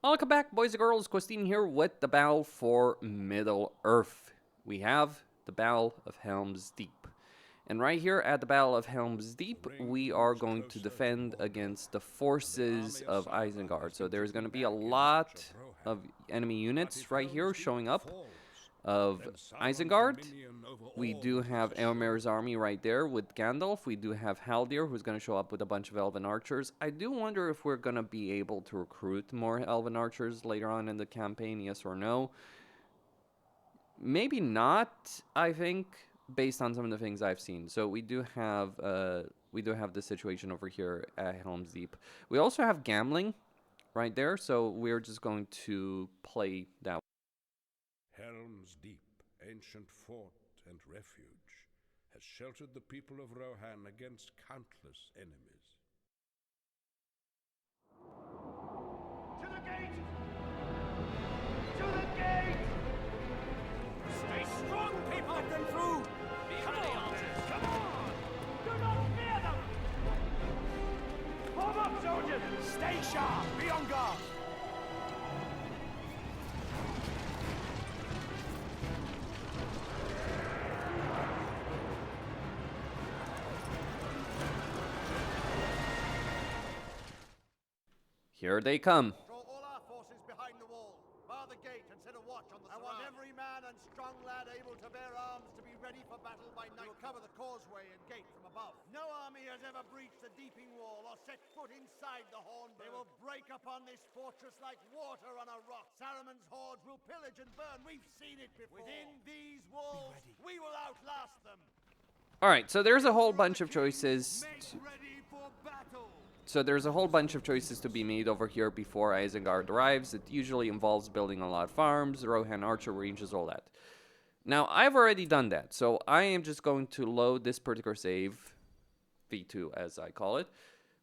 Welcome back, boys and girls. Christine here with the battle for Middle-earth. We have the Battle of Helm's Deep. And right here at the Battle of Helm's Deep, we are going to defend against the forces of Isengard. So there's going to be a lot of enemy units right here showing up of Isengard. We do have Elmer's army right there with Gandalf. We do have Haldir, who's going to show up with a bunch of elven archers. I do wonder if we're going to be able to recruit more elven archers later on in the campaign, yes or no. Maybe not, I think, based on some of the things I've seen. So we do have the situation over here at Helm's Deep. We also have gambling right there, so we're just going to play that. Helm's Deep, ancient fort and refuge, has sheltered the people of Rohan against countless enemies. To the gate! To the gate! Stay strong, people! Let them through! Come on! Come on! Do not fear them! Form up, soldiers! Stay sharp! Be on guard! Here they come. Draw all our forces behind the wall. Bar the gate and set a watch on the surround. I want every man and strong lad able to bear arms to be ready for battle by night. We will cover the causeway and gate from above. No army has ever breached the deeping wall or set foot inside the Hornburg. They will break upon this fortress like water on a rock. Saruman's hordes will pillage and burn. We've seen it before. Within these walls, we will outlast them. All right, so there's a whole bunch of choices. Ready for battle. So there's a whole bunch of choices to be made over here before Isengard arrives. It usually involves building a lot of farms, Rohan archer ranges, all that. Now, I've already done that, so I am just going to load this particular save, V2 as I call it.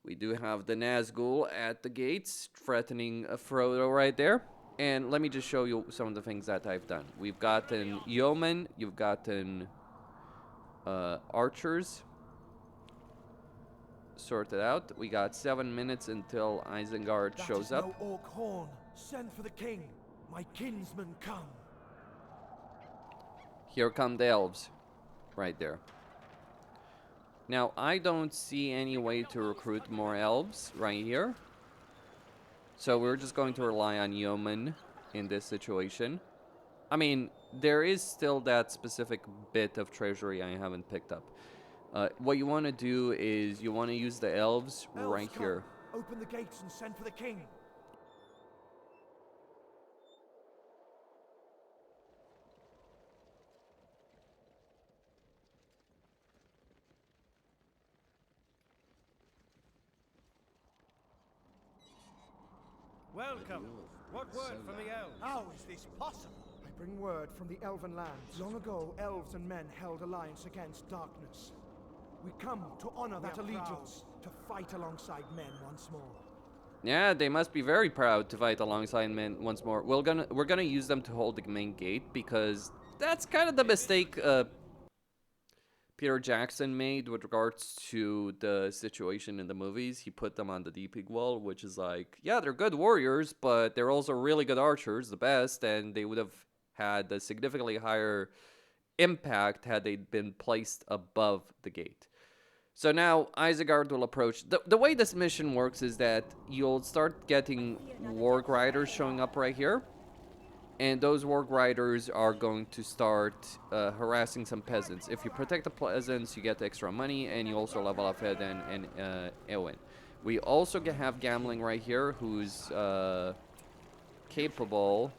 We do have the Nazgul at the gates, threatening Frodo right there. And let me just show you some of the things that I've done. We've gotten yeomen, you've gotten archers sorted out. We got 7 minutes until Isengard shows up. No orc horn. Send for the king. My kinsmen come. Here come the elves. Right there. Now, I don't see any way to recruit more elves right here. So we're just going to rely on yeomen in this situation. I mean, there is still that specific bit of treasury I haven't picked up. What you want to do is you want to use the elves right here. Open the gates and send for the king. Welcome. What word from the elves? How is this possible? I bring word from the elven lands. Long ago, elves and men held alliance against darkness. We come to honor that allegiance, to fight alongside men once more. Yeah, they must be very proud to fight alongside men once more. We're gonna use them to hold the main gate because that's kind of the mistake Peter Jackson made with regards to the situation in the movies. He put them on the deeping wall, which is like, yeah, they're good warriors, but they're also really good archers, the best, and they would have had a significantly higher impact had they been placed above the gate. So now Isengard will approach. The way this mission works is that you'll start getting warg riders showing up right here. And those warg riders are going to start harassing some peasants. If you protect the peasants, you get extra money, and you also level up Eden and Eowyn. We also have Gambling right here, who's capable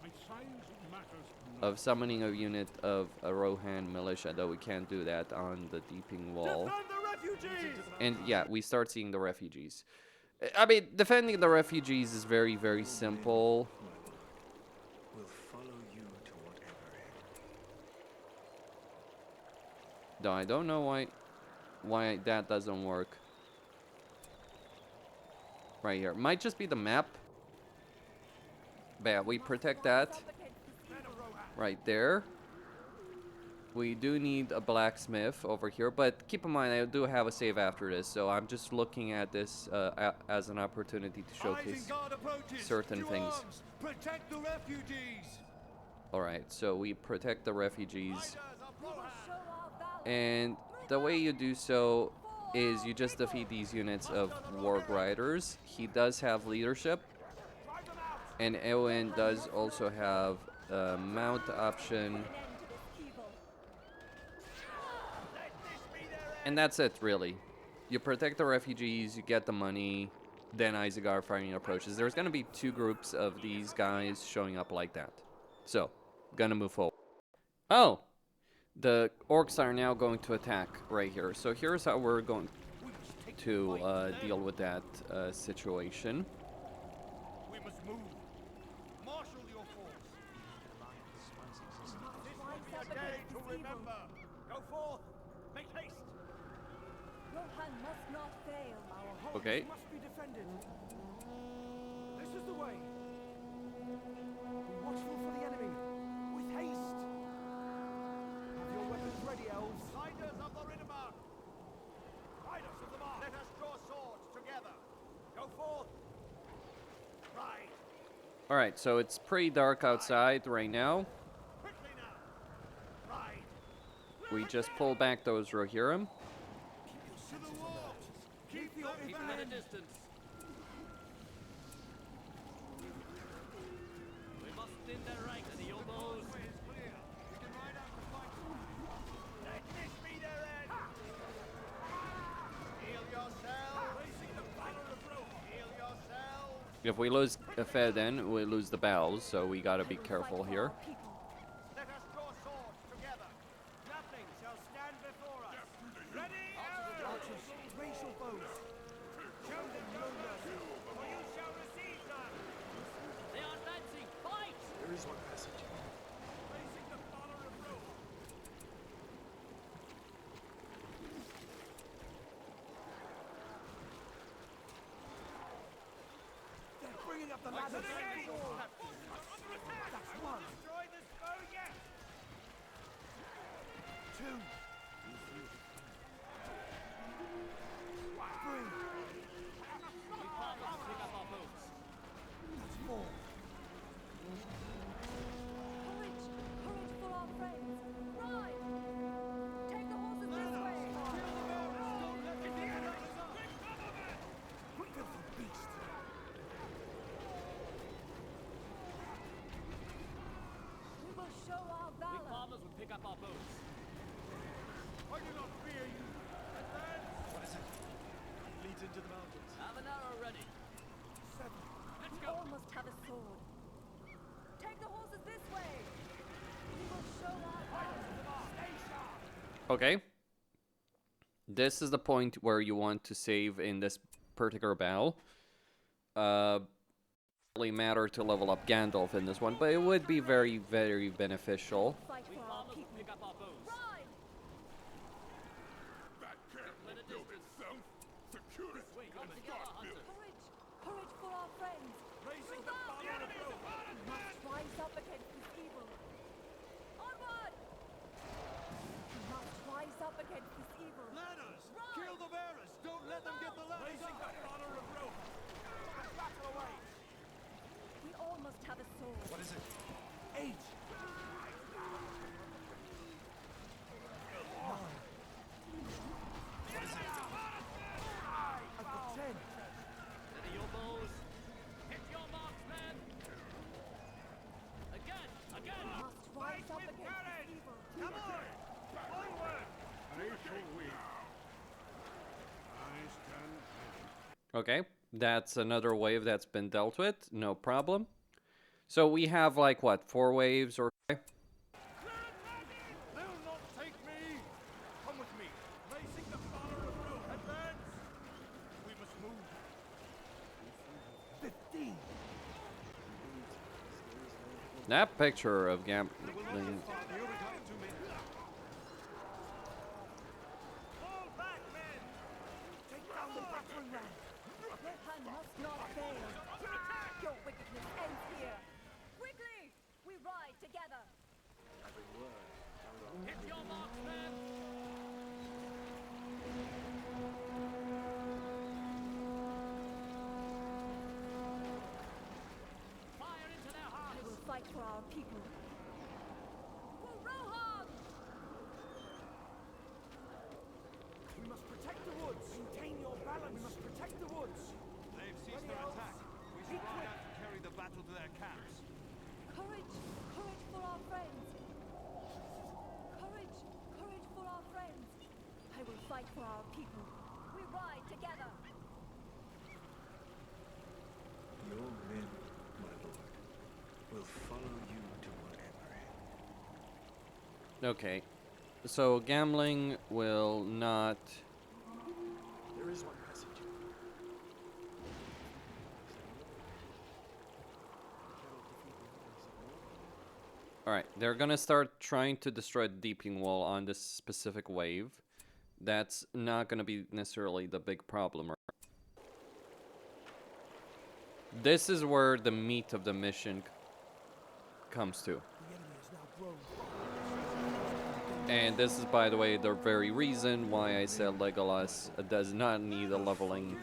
of summoning a unit of a Rohan militia, though we can't do that on the deeping wall. And yeah, we start seeing the refugees. I mean, defending the refugees is very, very simple. We'll follow you to whatever end. Though I don't know why that doesn't work. Right here. Might just be the map. But yeah, we protect that. Right there. We do need a blacksmith over here, but keep in mind I do have a save after this, so I'm just looking at this as an opportunity to showcase Isengard approaches. certain To things. arms. Protect the refugees. Alright, so we protect the refugees. And the way you do so is you just defeat these units of Warg Riders. He does have leadership. And Eowyn does also have a mount option. And that's it, really. You protect the refugees, you get the money, then Isengard fighting approaches. There's going to be 2 groups of these guys showing up like that. So, gonna move forward. Oh! The orcs are now going to attack right here. So here's how we're going to deal with that situation. We must move. Marshal your force. This will be a day to remember. Go forth. Make haste. Rohan must not fail. Our homes Okay. must be defended. This is the way. Be watchful for the enemy. With haste. Have your weapons ready, elves. Riders of the Riddermark! Riders of the Mark! Let us draw swords together. Go forth. Ride. Alright, so it's pretty dark outside right now. Quickly now. Ride. We just pull back those Rohirrim. To the wall. Keep your at a distance. We must thin their ranks, the Yolos. Let this be their end. Heal yourselves. Raising the banner of Rohan. Heal yourselves. If we lose a Fed then, we lose the bells, so we gotta be careful here. Let us draw swords together. Nothing shall stand before us. Ready, Archers, raise your bows. Show them no mercy, for you shall receive none. They are advancing. Fight! There is one passage. Raising the banner of Rohan. They're bringing up the ladders. That's one. Destroy this foe yet. 2. 3. That's 4. Courage! Courage for our friends! Ride! Take the horses this way! Filthy beast. We will show our valor! Farmers will pick up our boats. I do not fear you. Advance. What is it? Leads into the mountains. Have an arrow ready. 7. We all must have a sword. Take the horses this way! We will show our valor! Okay. This is the point where you want to save in this particular battle. Really matter to level up Gandalf in this one, but it would be very, very beneficial. Fight for our people! Pick up our boats. Ride! That camp will build itself. Secure it. Courage! Courage for our friends! Raising the banner of Rohan! We must rise up against this evil! Onward! We must rise up against this evil! Ladders! Ride! Kill the bearers! Don't let them get the ladders Raising the banner of Rohan. Battle away. We all must have a sword. What is it? 8. 9. I've got 10. Ready your bows. Hit your marks, men. Again! Again! We must rise up against this evil! Come on. Forward. I stand ready. Okay, that's another wave that's been dealt with, no problem. So we have like what, 4 waves or They'll not take me. Come with me. Raising the banner of Rohan. Advance. We must move. 15. that picture of Gabriel. Fall back, men. Take down the battering ram. Rohan must not fail! Your wickedness ends here! Quickly! We ride together! Every word. Hit your fight for our people. For Rohan! We must protect the woods. Maintain your balance. We must protect the woods. They've ceased their attack. We should ride out to carry the battle to their camps. Courage! Courage for our friends! Courage! Courage for our friends! I will fight for our people. We ride together! Your men, my lord, will follow you to whatever end. Okay. So gambling will not. There is one message. Alright, they're gonna start trying to destroy the deeping wall on this specific wave. That's not gonna be necessarily the big problem. This is where the meat of the mission comes to. The enemy has now grown. And this is, by the way, the very reason why I said Legolas does not need a leveling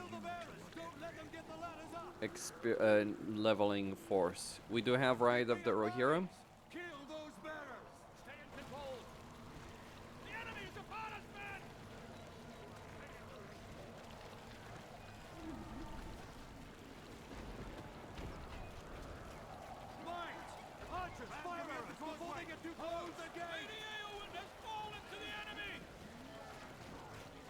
leveling force. We do have Ride of the Rohirrim. Kill those bearers! Stay in control! The enemy is upon us, men! Mines! Archers! Fire arrows! We're holding it too close! The gate! Lady Eowyn has fallen to the enemy!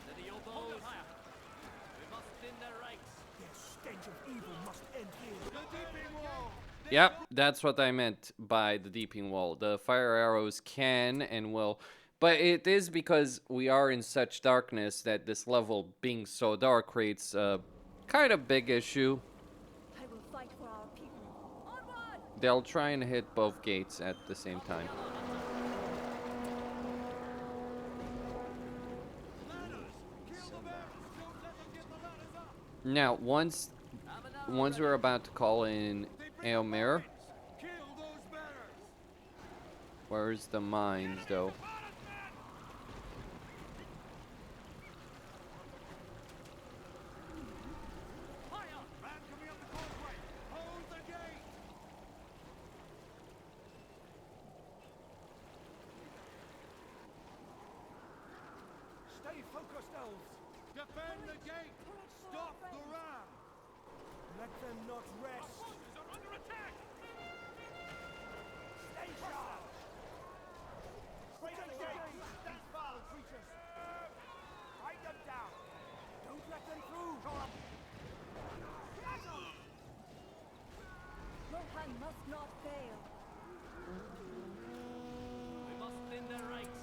Steady your bows. We must thin their ranks. Their stench of evil must end here. The deeping wall! Yep, that's what I meant by the deeping wall. The fire arrows can and will, but it is because we are in such darkness that this level being so dark creates a kind of big issue. I will fight for our people. Onward! They'll try and hit both gates at the same time. Ladders! Kill the bearers! Don't let them get the ladders up! Now, once we're about to call in Aelmir, Kill those bearers! where's the mines though? Upon us, men! Fire! Man coming up the causeway! Hold the gate! Stay focused, elves. Defend the gate! Stop the ram! Let them not rest. Forces are under attack! Stay sharp. Break the gate! Stand fast, creatures! Fight them down. Don't let them through. Rohan must not fail. We must thin their ranks.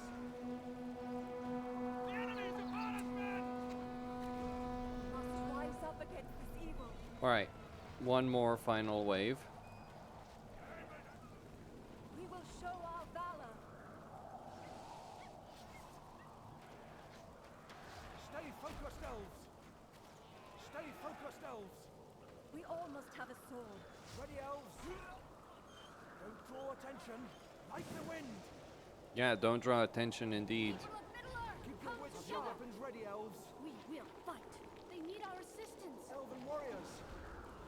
The enemy is upon us, men! We must rise up against this evil. Alright, one more final wave. We will show our valor. Stay focused, elves. Stay focused, elves. We all must have a sword. Ready, elves. Don't draw attention. Like the wind. Yeah, don't draw attention indeed. Keep your wits and your weapons ready, elves. We will fight. They need our assistance. Elven warriors.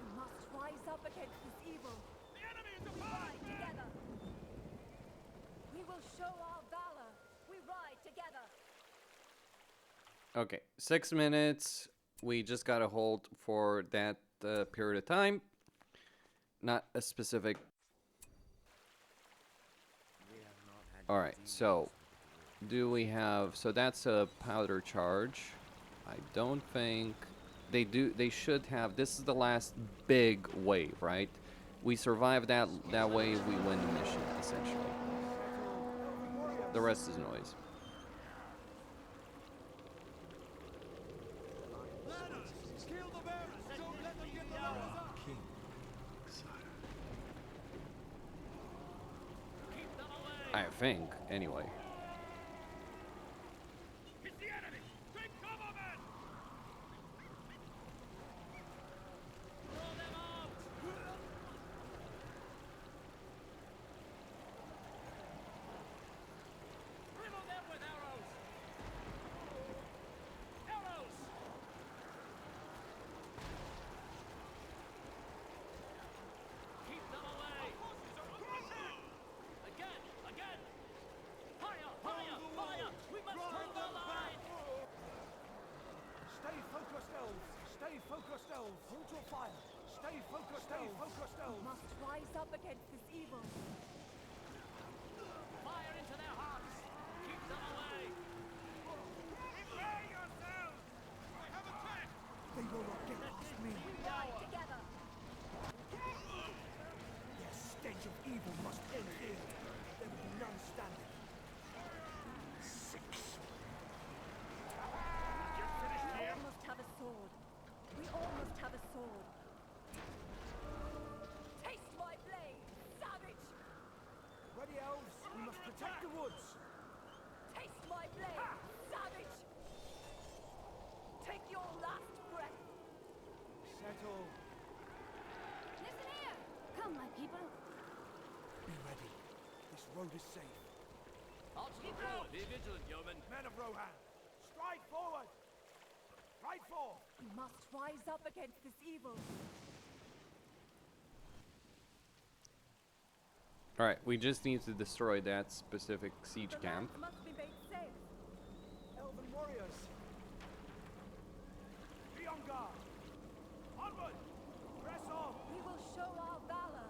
We must rise up against this evil. The enemy is We upon us, ride men! together. We will show our valor. We ride together. Okay, 6 minutes. We just gotta hold for that period of time. Not a specific. Alright, so do we have. So that's a powder charge. I don't think. They should have. This is the last big wave, right? We survive that wave, we win the mission, essentially. The rest is noise. Ladders! Kill the bearers! Don't let them get the ladders up! King, sire. Keep them away. I think, anyway. It's the enemy! Take cover, men! Throw them out. Riddle them with arrows. Arrows. Keep them away. Forces are under up against this evil. Fire into their hearts! Keep them away! Prepare yourselves! I have attacked! They will not get past me. We ride together. Their stench of evil must end here. There will be none standing. We almost have a sword. We almost have a sword. Taste my blade, savage! Ready, elves? We must protect the woods. Taste my blade, savage! Take your last breath. Settle. Listen here! Come, my people. Be ready. This road is safe. Out to the forward! Be vigilant, yeomen! Men of Rohan, stride forward! Ride forth! We must rise up against this evil. Alright, we just need to destroy that specific siege The camp. lands must be made safe. Elven warriors! Be on guard! Onward! Press on! We will show our valor.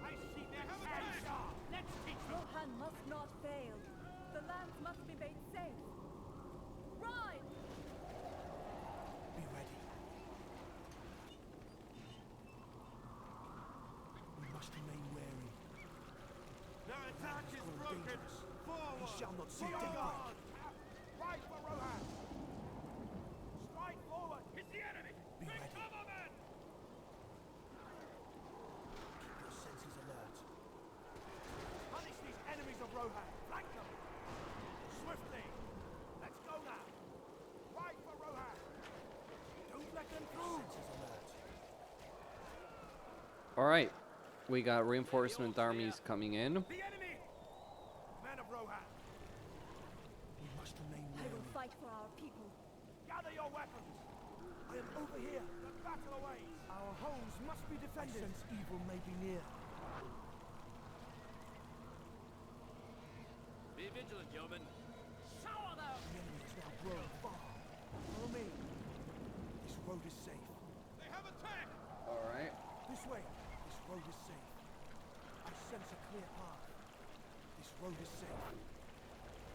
I see their stance! Let's teach them! Rohan must not fail. The lands must be made safe. Ride! Be ready. We must remain wary. Their attack is broken! Forward! We shall not see Be on daybreak. guard! Ride for Rohan! Stride forward! It's the enemy! Be Bring ready. cover, men! Keep your senses alert. Punish these enemies of Rohan! Flank them! Swiftly! Let's go now! Ride for Rohan! Don't let them through! Senses alert. Alright, we got reinforcement armies coming in. The enemy! Men of Rohan! We must remain I will wary. fight for our people. Gather your weapons! I am over here! The battle awaits! Our homes must be defended! I sense evil may be near. Be vigilant, yeomen! Shower them! The enemy is now growing far. Follow me. This road is safe. They have attacked! Alright. This way. This road is safe. I sense a clear path. This road is safe.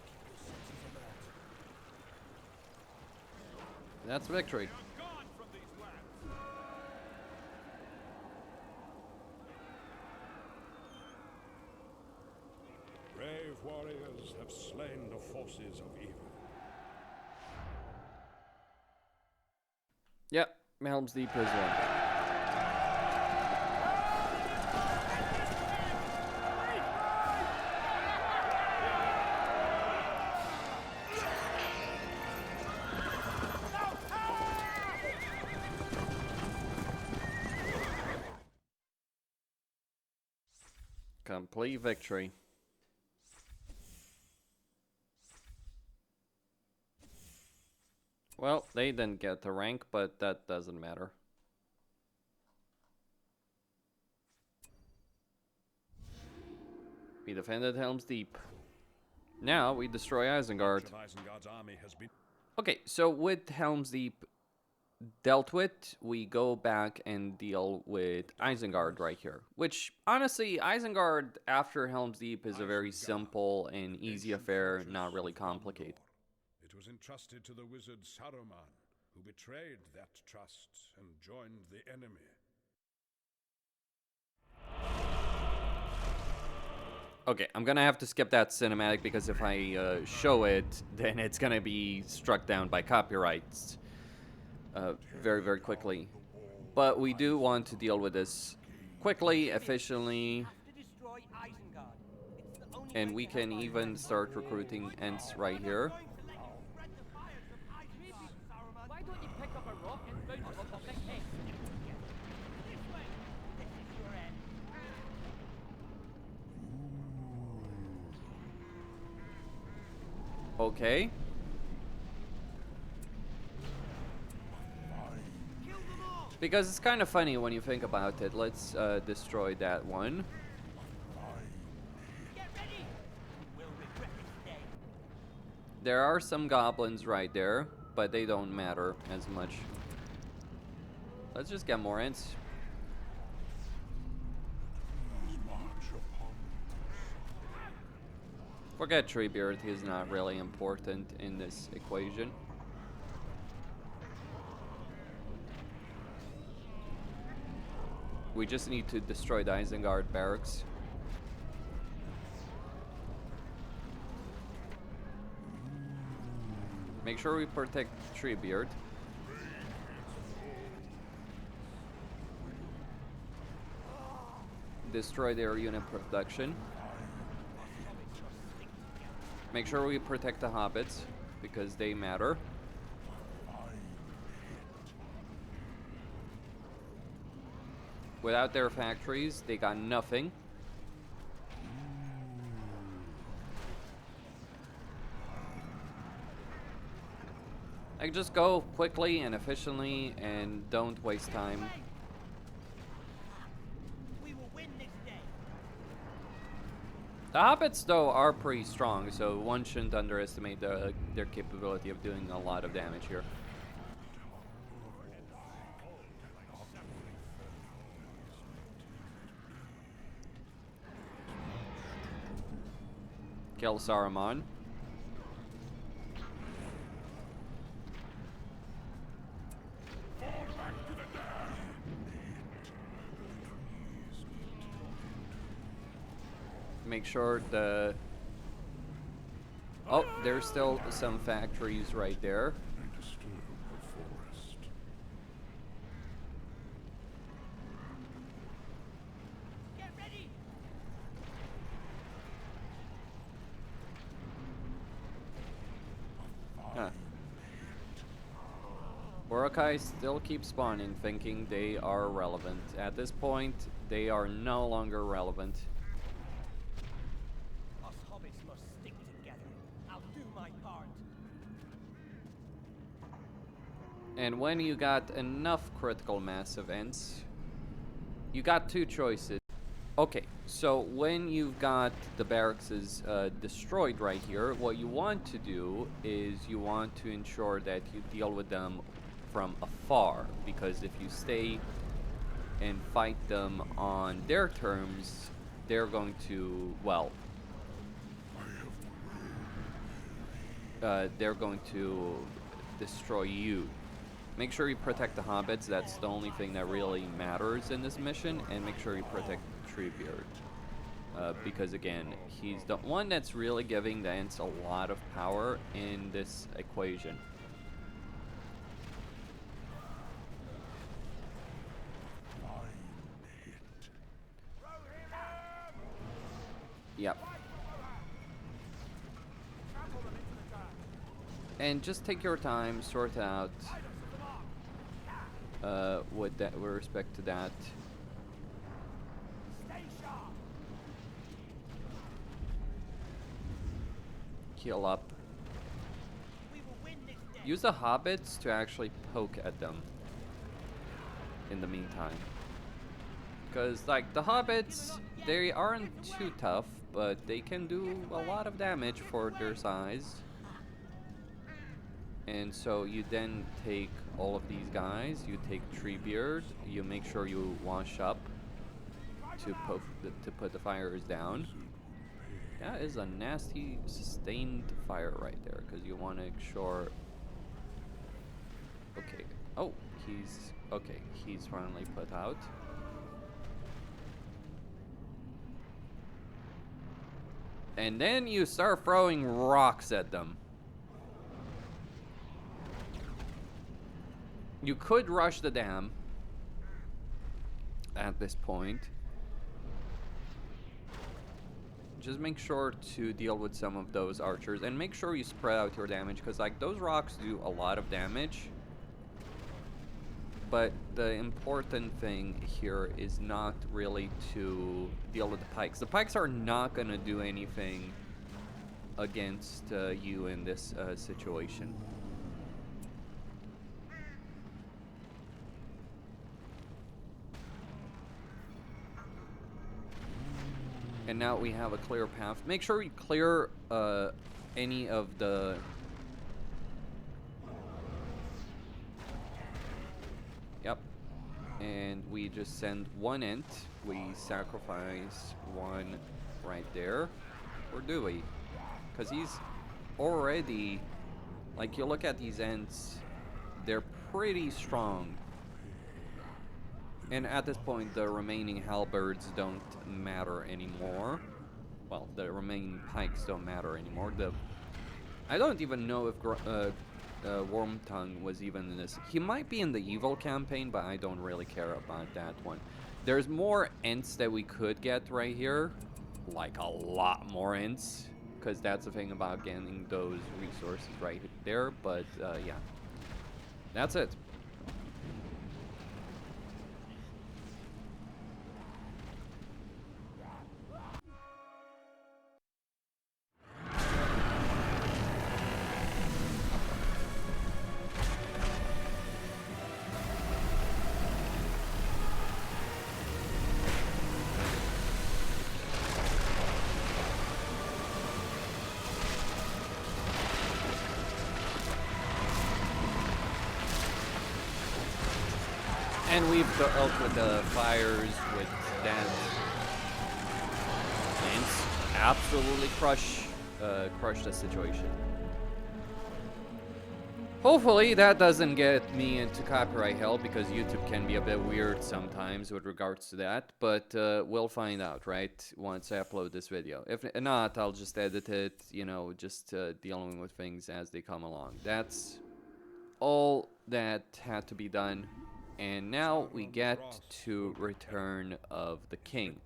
Keep your senses alert. That's victory. They are gone from these lands! Brave warriors have slain the forces of evil. Yep, Helm's Deep is one. Complete victory. Well, they didn't get the rank, but that doesn't matter. We defended Helm's Deep. Now we destroy Isengard. Much of Isengard's army has been Okay, so with Helm's Deep dealt with, we go back and deal with Isengard right here. Which, honestly, Isengard after Helm's Deep is a very simple and easy affair, not really complicated. It was entrusted to the wizard Saruman, who betrayed that trust and joined the enemy. Okay, I'm gonna have to skip that cinematic because if I show it, then it's gonna be struck down by copyrights very, very quickly. But we do want to deal with this quickly, efficiently, and we can even start recruiting Ents right here. Why don't you pick up a rock and bounce it off a big head? This way! This is your end. Okay. Because it's kind of funny when you think about it. Let's destroy that one. Get ready! We'll regret this day. There are some goblins right there, but they don't matter as much. Let's just get more Ents. Forget Treebeard, he's not really important in this equation. We just need to destroy the Isengard barracks. Make sure we protect Treebeard. Destroy their unit production. Make sure we protect the hobbits, because they matter. Without their factories, they got nothing. Like, just go quickly and efficiently and don't waste time. We will win this day. The hobbits, though, are pretty strong, so one shouldn't underestimate their capability of doing a lot of damage here. Kill Saruman. Make sure the... Oh, there's still some factories right there. Get ready. Huh. Urukai still keep spawning, thinking they are relevant. At this point, they are no longer relevant. Us hobbits must stick together. I'll do my part. And when you got enough critical mass of Ents, you got two choices. Okay, so when you've got the barracks destroyed right here, what you want to do is you want to ensure that you deal with them from afar, because if you stay and fight them on their terms, they're going to, well, they're going to destroy you. Make sure you protect the hobbits, that's the only thing that really matters in this mission, and make sure you protect Treebeard. Because again, he's the one that's really giving the Ents a lot of power in this equation. Yep. And just take your time, sort out with respect to that. Heal up. Use the hobbits to actually poke at them in the meantime. Because, like, the hobbits, they aren't too tough, but they can do a lot of damage for their size. And so you then take all of these guys, you take Treebeard, you make sure you wash up to put the fires down. That is a nasty sustained fire right there, because you want to make sure... Okay. Oh, he's finally put out. And then you start throwing rocks at them. You could rush the dam at this point. Just make sure to deal with some of those archers and make sure you spread out your damage, because like those rocks do a lot of damage. But the important thing here is not really to deal with the pikes. The pikes are not going to do anything against you in this situation. And now we have a clear path. Make sure you clear any of the... Yep. and we just send one Ent. We sacrifice one right there. Or do we? Because he's already, like, you look at these Ents, they're pretty strong. And at this point, the remaining halberds don't matter anymore. Well, the remaining pikes don't matter anymore. I don't even know if Wormtongue was even in this. He might be in the evil campaign, but I don't really care about that one. There's more Ents that we could get right here. Like a lot more Ents. Because that's the thing about getting those resources right there. But yeah. That's it. And we've dealt with the fires, with that. Ents absolutely crush the situation. Hopefully that doesn't get me into copyright hell, because YouTube can be a bit weird sometimes with regards to that. But we'll find out, right, once I upload this video. If not, I'll just edit it, you know, just dealing with things as they come along. That's all that had to be done. And now we get to Return of the King.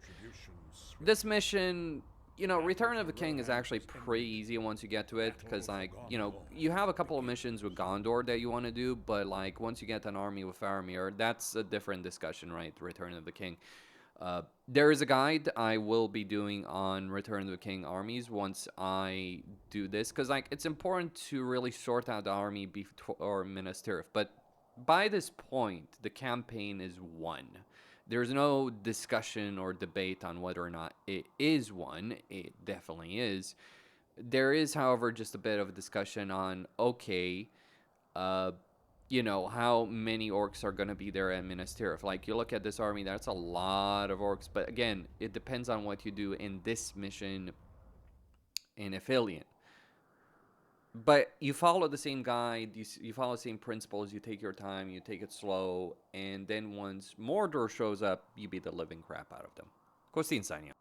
This mission, you know, Return of the King is actually pretty easy once you get to it, because, like, you know, you have a couple of missions with Gondor that you want to do, but, like, once you get an army with Faramir, that's a different discussion, right? Return of the King. There is a guide I will be doing on Return of the King armies once I do this, because, like, it's important to really sort out the army before Minas Tirith, but by this point, the campaign is won. There's no discussion or debate on whether or not it is won. It definitely is. There is, however, just a bit of a discussion on, okay, you know, how many orcs are going to be there at Minas Tirith. Like, you look at this army, that's a lot of orcs. But again, it depends on what you do in this mission in Aphelion. But you follow the same guide, you follow the same principles, you take your time, you take it slow, and then once Mordor shows up, you beat the living crap out of them. Kostin signing out.